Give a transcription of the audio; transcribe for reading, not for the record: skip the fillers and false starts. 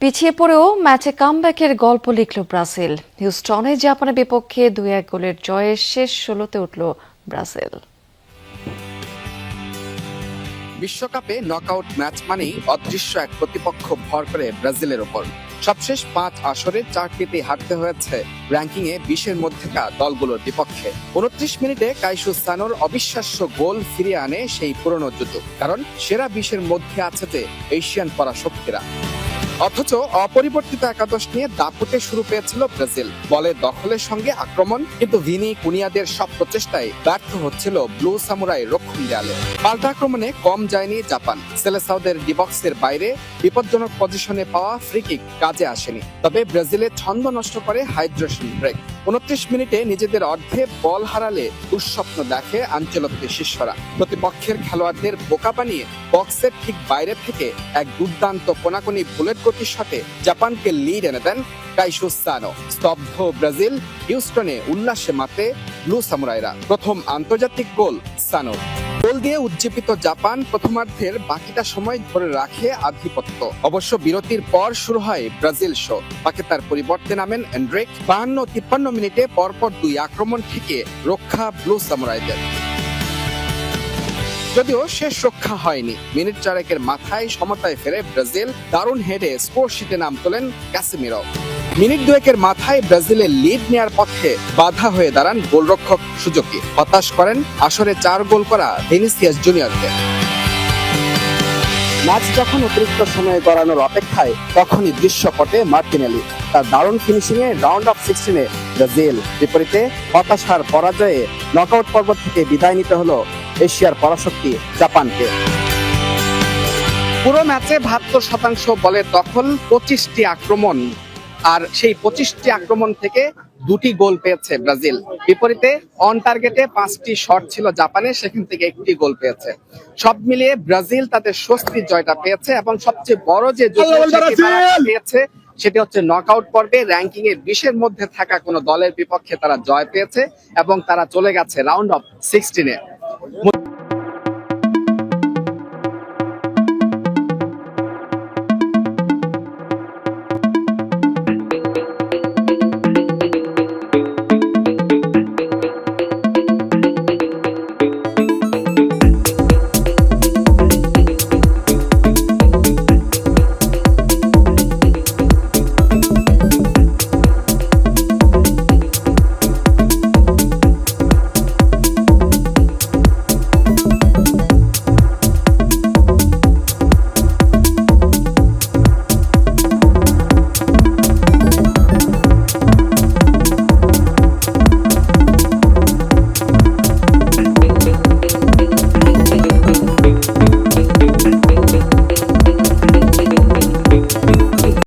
পিছিয়ে পড়েও ম্যাচে কামব্যাকের গল্প লিখল ব্রাজিল। হিউস্টনে জাপানের বিপক্ষে 2-1 গোলের জয়ে শেষ 16তে উঠল ব্রাজিল। বিশ্বকাপে নকআউট ম্যাচ মানেই অদৃশ্য এক প্রতিপক্ষ ভর করে ব্রাজিলের ওপর। সবশেষ 5 আসরে 4টিতেই হারতে হয়েছে র্যাঙ্কিংয়ে 20-এর মধ্যেকার দলগুলোর বিপক্ষে। 29 মিনিটে কাইসু সানোর অবিশ্বাস্য গোল ফিরিয়ে আনে সেই পুরনো জুতো, কারণ সেরা 20-এর মধ্যে আছে যে এশিয়ান পরাশক্তিরা। অথচ অপরিবর্তিত একাদশ নিয়ে দাপুটে শুরু পেয়েছিল ব্রাজিল। বলে দখলের সঙ্গে আক্রমণ, কিন্তু ভিনি কুনিয়াদের সব প্রচেষ্টায় ব্যর্থ হচ্ছিল ব্লু সামুরাই রক্ষণ দেয়ালে। পাল্টা আক্রমণে কম যায়নি জাপান। সেলেসাওদের ডিবক্সের বাইরে বিপজ্জনক পজিশনে পাওয়া ফ্রি কিক কাজে আসেনি। তবে ব্রাজিলের ছন্দ নষ্ট করে হাইড্রেশন ব্রেক। 29 মিনিটে নিজেদের অর্ধে বল হারালে দুঃস্বপ্ন দেখে আনচেলত্তির শিষ্যরা। প্রতিপক্ষের খেলোয়াড়দের বোকা বানিয়ে বক্সের ঠিক বাইরে থেকে এক দুর্দান্ত কোনাকুনি বুলেট গতির শটে জাপানকে লিড এনে দেন কাইসু সানো। স্তব্ধ ব্রাজিল, হিউস্টনে উল্লাসে মাতে ব্লু সামুরাইরা। প্রথম আন্তর্জাতিক গোল সানো। গোল দিয়ে উজ্জীবিত জাপান প্রথমার্ধের বাকিটা সময় ধরে রাখে আধিপত্য। অবশ্য বিরতির পর শুরু হয় ব্রাজিল শো। পাকেতার পরিবর্তে নামেন এন্ড্রিক। 52-53 মিনিটে পরপর 2 আক্রমণ থেকে রক্ষা ব্লু সামুরাইদের। যদিও শেষ রক্ষা হয়নি। মিনিট 4 মাথায় সমতায় ফেরে ব্রাজিল। দারুণ হেডে স্কোর শিটে নাম তোলেন ক্যাসেমিরো। মিনিট 2 মাথায় ব্রাজিলের লিড নেয়ার পক্ষে বাধা হয়ে দাঁড়ান গোলরক্ষক সুজুকি। হতাশ করেন আসরে 4 গোল করা ভিনিসিয়াস জুনিয়রকে। ম্যাচ যখন অতিরিক্ত সময়ে গড়ানোর অপেক্ষায়, তখনই দৃশ্যপটে মার্টিনেলি। তার দারুণ ফিনিশিংয়ে রাউন্ড অফ 16-এ ব্রাজিল। বিপরীতে হতাশার পরাজয়ে নকআউট পর্ব থেকে বিদায় নিতে হলো এশিয়ার পরাশক্তি জাপানকে। পুরো ম্যাচে 72% বলের দখল, 25টি আক্রমণ, আর সেই 25টি আক্রমণ থেকে 2টি গোল পেয়েছে ব্রাজিল। বিপরীতে অন টার্গেটে 5টি শট ছিল জাপানের, সেখান থেকে 1টি গোল পেয়েছে। সব মিলিয়ে ব্রাজিল তাদের স্বস্তির জয়টা পেয়েছে, এবং সবচেয়ে বড় যে পেয়েছে সেটি হচ্ছে নকআউট পর্বে র্যাঙ্কিং এর 20-এর মধ্যে থাকা কোনো দলের বিপক্ষে তারা জয় পেয়েছে এবং তারা চলে গেছে রাউন্ড অফ 16-এ।